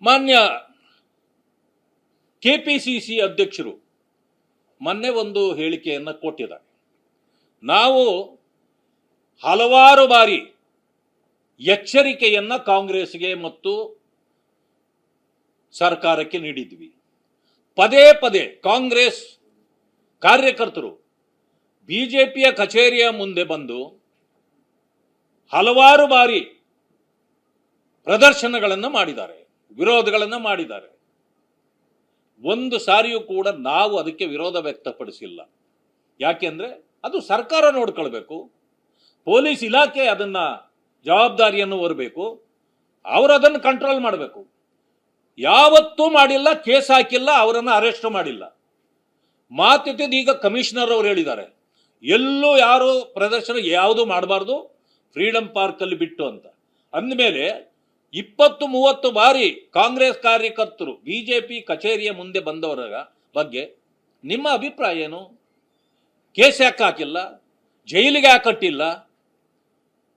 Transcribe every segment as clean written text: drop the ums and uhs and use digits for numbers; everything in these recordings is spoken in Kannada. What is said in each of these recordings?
ಮಾನ್ಯ ಕೆಪಿಸಿಸಿ ಅಧ್ಯಕ್ಷರು ಮೊನ್ನೆ ಒಂದು ಹೇಳಿಕೆಯನ್ನು ಕೊಟ್ಟಿದ್ದಾರೆ. ನಾವು ಹಲವಾರು ಬಾರಿ ಎಚ್ಚರಿಕೆಯನ್ನ ಕಾಂಗ್ರೆಸ್ಗೆ ಮತ್ತು ಸರ್ಕಾರಕ್ಕೆ ನೀಡಿದ್ವಿ. ಪದೇ ಪದೇ ಕಾಂಗ್ರೆಸ್ ಕಾರ್ಯಕರ್ತರು ಬಿಜೆಪಿಯ ಕಚೇರಿಯ ಮುಂದೆ ಬಂದು ಹಲವಾರು ಬಾರಿ ಪ್ರದರ್ಶನಗಳನ್ನು ಮಾಡಿದ್ದಾರೆ, ವಿರೋಧಗಳನ್ನು ಮಾಡಿದ್ದಾರೆ. ಒಂದು ಸಾರಿಯೂ ಕೂಡ ನಾವು ಅದಕ್ಕೆ ವಿರೋಧ ವ್ಯಕ್ತಪಡಿಸಿಲ್ಲ. ಯಾಕೆಂದ್ರೆ ಅದು ಸರ್ಕಾರ ನೋಡ್ಕೊಳ್ಬೇಕು, ಪೊಲೀಸ್ ಇಲಾಖೆ ಅದನ್ನ ಜವಾಬ್ದಾರಿಯನ್ನು ಹೊರಬೇಕು, ಅವರು ಅದನ್ನು ಕಂಟ್ರೋಲ್ ಮಾಡಬೇಕು. ಯಾವತ್ತೂ ಮಾಡಿಲ್ಲ, ಕೇಸ್ ಹಾಕಿಲ್ಲ, ಅವರನ್ನು ಅರೆಸ್ಟ್ ಮಾಡಿಲ್ಲ. ಮಾತಿದ್ದು ಈಗ ಕಮಿಷನರ್ ಅವರು ಹೇಳಿದ್ದಾರೆ, ಎಲ್ಲೂ ಯಾರು ಪ್ರದರ್ಶನ ಯಾವುದು ಮಾಡಬಾರ್ದು, ಫ್ರೀಡಂ ಪಾರ್ಕ್ ಅಲ್ಲಿ ಬಿಟ್ಟು ಅಂತ ಅಂದಮೇಲೆ 20-30 ಬಾರಿ ಕಾಂಗ್ರೆಸ್ ಕಾರ್ಯಕರ್ತರು ಬಿಜೆಪಿ ಕಚೇರಿಯ ಮುಂದೆ ಬಂದವರ ಬಗ್ಗೆ ನಿಮ್ಮ ಅಭಿಪ್ರಾಯ ಏನು? ಕೇಸ್ ಯಾಕೆ ಹಾಕಿಲ್ಲ, ಜೈಲಿಗೆ ಹಾಕಟ್ಟಿಲ್ಲ,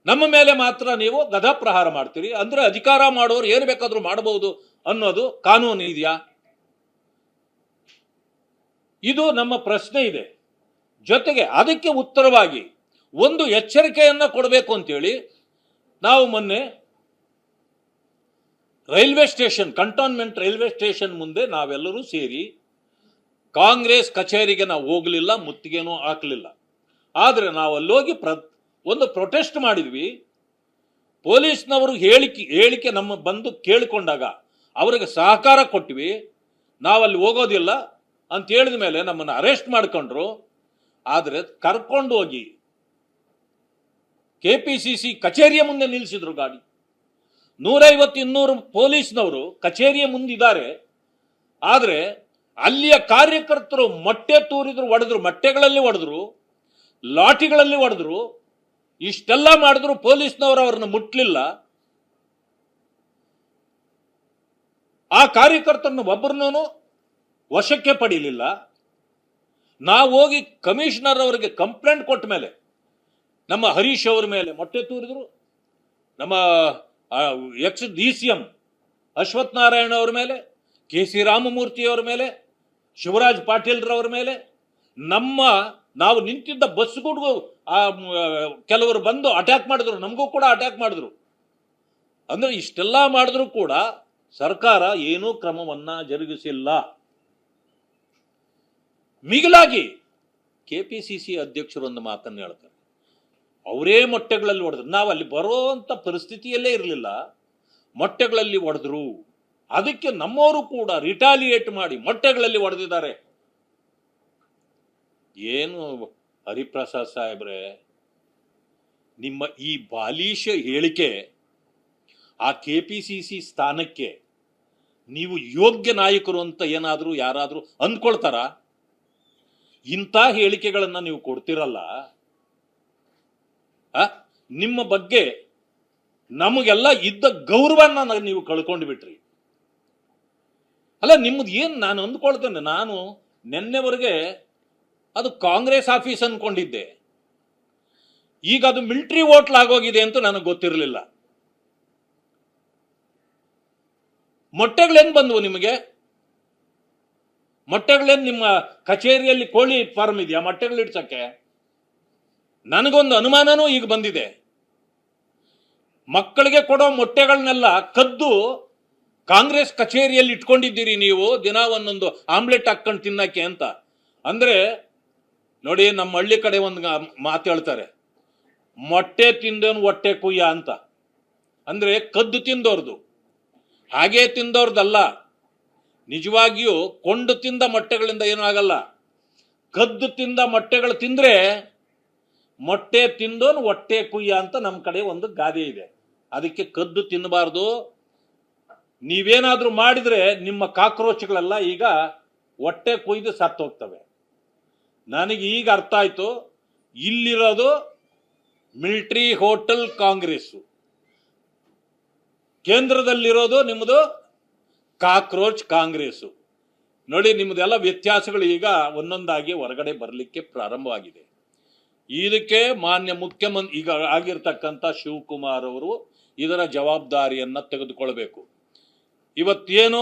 ನಮ್ಮ ಮೇಲೆ ಮಾತ್ರ ನೀವು ಗದಾ ಪ್ರಹಾರ ಮಾಡ್ತೀರಿ ಅಂದ್ರೆ ಅಧಿಕಾರ ಮಾಡೋರು ಏನು ಬೇಕಾದ್ರೂ ಮಾಡಬಹುದು ಅನ್ನೋದು ಕಾನೂನು ಇದೆಯಾ? ಇದು ನಮ್ಮ ಪ್ರಶ್ನೆ ಇದೆ. ಜೊತೆಗೆ ಅದಕ್ಕೆ ಉತ್ತರವಾಗಿ ಒಂದು ಎಚ್ಚರಿಕೆಯನ್ನ ಕೊಡಬೇಕು ಅಂತೇಳಿ ನಾವು ಮೊನ್ನೆ railway station, cantonment railway station ಮುಂದೆ ನಾವೆಲ್ಲರೂ ಸೇರಿ ಕಾಂಗ್ರೆಸ್ ಕಚೇರಿಗೆ ನಾವು ಹೋಗಲಿಲ್ಲ, ಮುತ್ತಿಗೆನೂ ಹಾಕಲಿಲ್ಲ. ಆದರೆ ನಾವು ಅಲ್ಲೋಗಿ ಒಂದು ಪ್ರೊಟೆಸ್ಟ್ ಮಾಡಿದ್ವಿ. ಪೊಲೀಸ್ನವರು ಹೇಳಿಕೆ ನಮ್ಮ ಬಂದು ಕೇಳಿಕೊಂಡಾಗ ಅವರಿಗೆ ಸಹಕಾರ ಕೊಟ್ವಿ. ನಾವಲ್ಲಿ ಹೋಗೋದಿಲ್ಲ ಅಂತ ಹೇಳಿದ ಮೇಲೆ ನಮ್ಮನ್ನು ಅರೆಸ್ಟ್ ಮಾಡ್ಕೊಂಡ್ರು. ಆದರೆ ಕರ್ಕೊಂಡು ಹೋಗಿ ಕೆಪಿಸಿಸಿ ಕಚೇರಿಯ ಮುಂದೆ ನಿಲ್ಲಿಸಿದ್ರು ಗಾಡಿ. 150-200 ಪೊಲೀಸ್ನವರು ಕಚೇರಿಯ ಮುಂದಿದ್ದಾರೆ. ಆದರೆ ಅಲ್ಲಿಯ ಕಾರ್ಯಕರ್ತರು ಮೊಟ್ಟೆ ತೂರಿದ್ರು, ಹೊಡೆದ್ರು, ಮೊಟ್ಟೆಗಳಲ್ಲಿ ಹೊಡೆದ್ರು, ಲಾಠಿಗಳಲ್ಲಿ ಹೊಡೆದ್ರು, ಇಷ್ಟೆಲ್ಲ ಮಾಡಿದ್ರು. ಪೊಲೀಸ್ನವರು ಅವರನ್ನು ಮುಟ್ಲಿಲ್ಲ. ಆ ಕಾರ್ಯಕರ್ತರನ್ನು ಒಬ್ಬರನ್ನೂ ವಶಕ್ಕೆ ಪಡೀಲಿಲ್ಲ. ನಾವು ಹೋಗಿ ಕಮಿಷನರ್ ಅವರಿಗೆ ಕಂಪ್ಲೇಂಟ್ ಕೊಟ್ಟ ಮೇಲೆ ನಮ್ಮ ಹರೀಶ್ ಅವರ ಮೇಲೆ ಮೊಟ್ಟೆ ತೂರಿದ್ರು, ನಮ್ಮ ಎಕ್ಸ್ DCM ಅಶ್ವಥ್ ನಾರಾಯಣ ಅವರ ಮೇಲೆ, KC ರಾಮಮೂರ್ತಿ ಅವರ ಮೇಲೆ, ಶಿವರಾಜ್ ಪಾಟೀಲ್ರವರ ಮೇಲೆ, ನಾವು ನಿಂತಿದ್ದ ಬಸ್ಗೂ ಕೆಲವರು ಬಂದು ಅಟ್ಯಾಕ್ ಮಾಡಿದ್ರು, ನಮಗೂ ಕೂಡ ಅಟ್ಯಾಕ್ ಮಾಡಿದ್ರು. ಅಂದ್ರೆ ಇಷ್ಟೆಲ್ಲ ಮಾಡಿದ್ರು ಕೂಡ ಸರ್ಕಾರ ಏನೂ ಕ್ರಮವನ್ನ ಜರುಗಿಸಿಲ್ಲ. ಮಿಗಿಲಾಗಿ ಕೆಪಿಸಿಸಿ ಅಧ್ಯಕ್ಷರು ಒಂದು ಮಾತನ್ನು ಹೇಳ್ತಾರೆ, ಅವರೇ ಮೊಟ್ಟೆಗಳಲ್ಲಿ ಹೊಡೆದ್ರು. ನಾವು ಅಲ್ಲಿ ಬರುವಂತ ಪರಿಸ್ಥಿತಿಯಲ್ಲೇ ಇರಲಿಲ್ಲ, ಮೊಟ್ಟೆಗಳಲ್ಲಿ ಹೊಡೆದ್ರು. ಅದಕ್ಕೆ ನಮ್ಮವರು ಕೂಡ ರಿಟಾಲಿಯೇಟ್ ಮಾಡಿ ಮೊಟ್ಟೆಗಳಲ್ಲಿ ಹೊಡೆದಿದ್ದಾರೆ. ಏನು ಹರಿಪ್ರಸಾದ್ ಸಾಹೇಬ್ರೆ, ನಿಮ್ಮ ಈ ಬಾಲಿಶ ಹೇಳಿಕೆ ಆ ಕೆಪಿಸಿಸಿ ಸ್ಥಾನಕ್ಕೆ ನೀವು ಯೋಗ್ಯ ನಾಯಕರು ಅಂತ ಏನಾದರೂ ಯಾರಾದರೂ ಅಂದ್ಕೊಳ್ತಾರ? ಇಂಥ ಹೇಳಿಕೆಗಳನ್ನ ನೀವು ಕೊಡ್ತಿರಲ್ಲ. ನಿಮ್ಮ ಬಗ್ಗೆ ನಮಗೆಲ್ಲ ಇದ್ದ ಗೌರವನ್ನ ನೀವು ಕಳ್ಕೊಂಡು ಬಿಟ್ರಿ. ಅಲ್ಲ, ನಿಮ್ಮದು ಏನು ನಾನು ಅಂದ್ಕೊಳ್ತೇನೆ, ನಾನು ನಿನ್ನೆವರೆಗೆ ಅದು ಕಾಂಗ್ರೆಸ್ ಆಫೀಸ್ ಅನ್ಕೊಂಡಿದ್ದೆ. ಈಗ ಅದು ಮಿಲಿಟರಿ ಹೋಟ್ಲ್ ಆಗೋಗಿದೆ ಅಂತ ನನಗೆ ಗೊತ್ತಿರಲಿಲ್ಲ. ಮೊಟ್ಟೆಗಳೇನು ಬಂದವು ನಿಮಗೆ? ಮೊಟ್ಟೆಗಳೇನು ನಿಮ್ಮ ಕಚೇರಿಯಲ್ಲಿ ಕೋಳಿ ಫಾರ್ಮ್ ಇದೆಯಾ ಮೊಟ್ಟೆಗಳಿಡ್ಸಕ್ಕೆ? ನನಗೊಂದು ಅನುಮಾನನೂ ಈಗ ಬಂದಿದೆ. ಮಕ್ಕಳಿಗೆ ಕೊಡೋ ಮೊಟ್ಟೆಗಳನ್ನೆಲ್ಲ ಕದ್ದು ಕಾಂಗ್ರೆಸ್ ಕಚೇರಿಯಲ್ಲಿ ಇಟ್ಕೊಂಡಿದ್ದೀರಿ ನೀವು, ದಿನ ಒಂದೊಂದು ಆಮ್ಲೆಟ್ ಹಾಕೊಂಡು ತಿನ್ನಕ್ಕೆ ಅಂತ. ಅಂದ್ರೆ ನೋಡಿ, ನಮ್ಮ ಹಳ್ಳಿ ಕಡೆ ಒಂದು ಮಾತು ಹೇಳ್ತಾರೆ, ಮೊಟ್ಟೆ ತಿಂದವನು ಹೊಟ್ಟೆ ಕುಯ್ಯ ಅಂತ. ಅಂದ್ರೆ ಕದ್ದು ತಿಂದವ್ರದು, ಹಾಗೆ ತಿಂದವ್ರದಲ್ಲ. ನಿಜವಾಗಿಯೂ ಕೊಂಡು ತಿಂದ ಮೊಟ್ಟೆಗಳಿಂದ ಏನೂ ಆಗಲ್ಲ. ಕದ್ದು ತಿಂದ ಮೊಟ್ಟೆಗಳು ತಿಂದ್ರೆ ಮೊಟ್ಟೆ ತಿಂದೋನು ಹೊಟ್ಟೆ ಕುಯ್ಯ ಅಂತ ನಮ್ಮ ಕಡೆ ಒಂದು ಗಾದೆ ಇದೆ. ಅದಕ್ಕೆ ಕದ್ದು ತಿನ್ನಬಾರ್ದು. ನೀವೇನಾದ್ರೂ ಮಾಡಿದ್ರೆ ನಿಮ್ಮ ಕಾಕ್ರೋಚ್ಗಳೆಲ್ಲ ಈಗ ಹೊಟ್ಟೆ ಕುಯ್ದು ಸತ್ತೋಗ್ತವೆ. ನನಗೆ ಈಗ ಅರ್ಥ ಆಯ್ತು, ಇಲ್ಲಿರೋದು ಮಿಲಿಟರಿ ಹೋಟೆಲ್ ಕಾಂಗ್ರೆಸ್, ಕೇಂದ್ರದಲ್ಲಿರೋದು ನಿಮ್ಮದು ಕಾಕ್ರೋಚ್ ಕಾಂಗ್ರೆಸ್. ನೋಡಿ, ನಿಮ್ಮದೆಲ್ಲ ವ್ಯತ್ಯಾಸಗಳು ಈಗ ಒಂದೊಂದಾಗಿ ಹೊರಗಡೆ ಬರಲಿಕ್ಕೆ ಪ್ರಾರಂಭವಾಗಿದೆ. ಇದಕ್ಕೆ ಮಾನ್ಯ ಮುಖ್ಯಮಂತ್ರಿ ಈಗ ಆಗಿರ್ತಕ್ಕಂಥ ಶಿವಕುಮಾರ್ ಅವರು ಇದರ ಜವಾಬ್ದಾರಿಯನ್ನ ತೆಗೆದುಕೊಳ್ಬೇಕು. ಇವತ್ತೇನು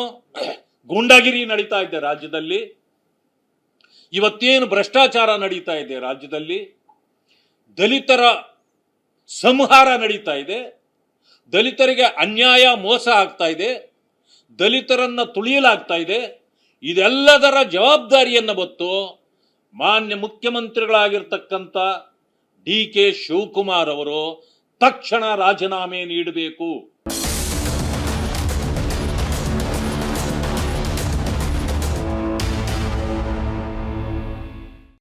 ಗೂಂಡಾಗಿರಿ ನಡೀತಾ ಇದೆ ರಾಜ್ಯದಲ್ಲಿ, ಇವತ್ತೇನು ಭ್ರಷ್ಟಾಚಾರ ನಡೀತಾ ಇದೆ ರಾಜ್ಯದಲ್ಲಿ, ದಲಿತರ ಸಂಹಾರ ನಡೀತಾ ಇದೆ, ದಲಿತರಿಗೆ ಅನ್ಯಾಯ ಮೋಸ ಆಗ್ತಾ ಇದೆ, ದಲಿತರನ್ನ ತುಳಿಯಲಾಗ್ತಾ ಇದೆ, ಇದೆಲ್ಲದರ ಜವಾಬ್ದಾರಿಯನ್ನು ಹೊತ್ತು ಮಾನ್ಯ ಮುಖ್ಯಮಂತ್ರಿಗಳಾಗಿರ್ತಕ್ಕಂಥ ಡಿ ಕೆ ಶಿವಕುಮಾರ್ ಅವರು ತಕ್ಷಣ ರಾಜೀನಾಮೆ ನೀಡಬೇಕು.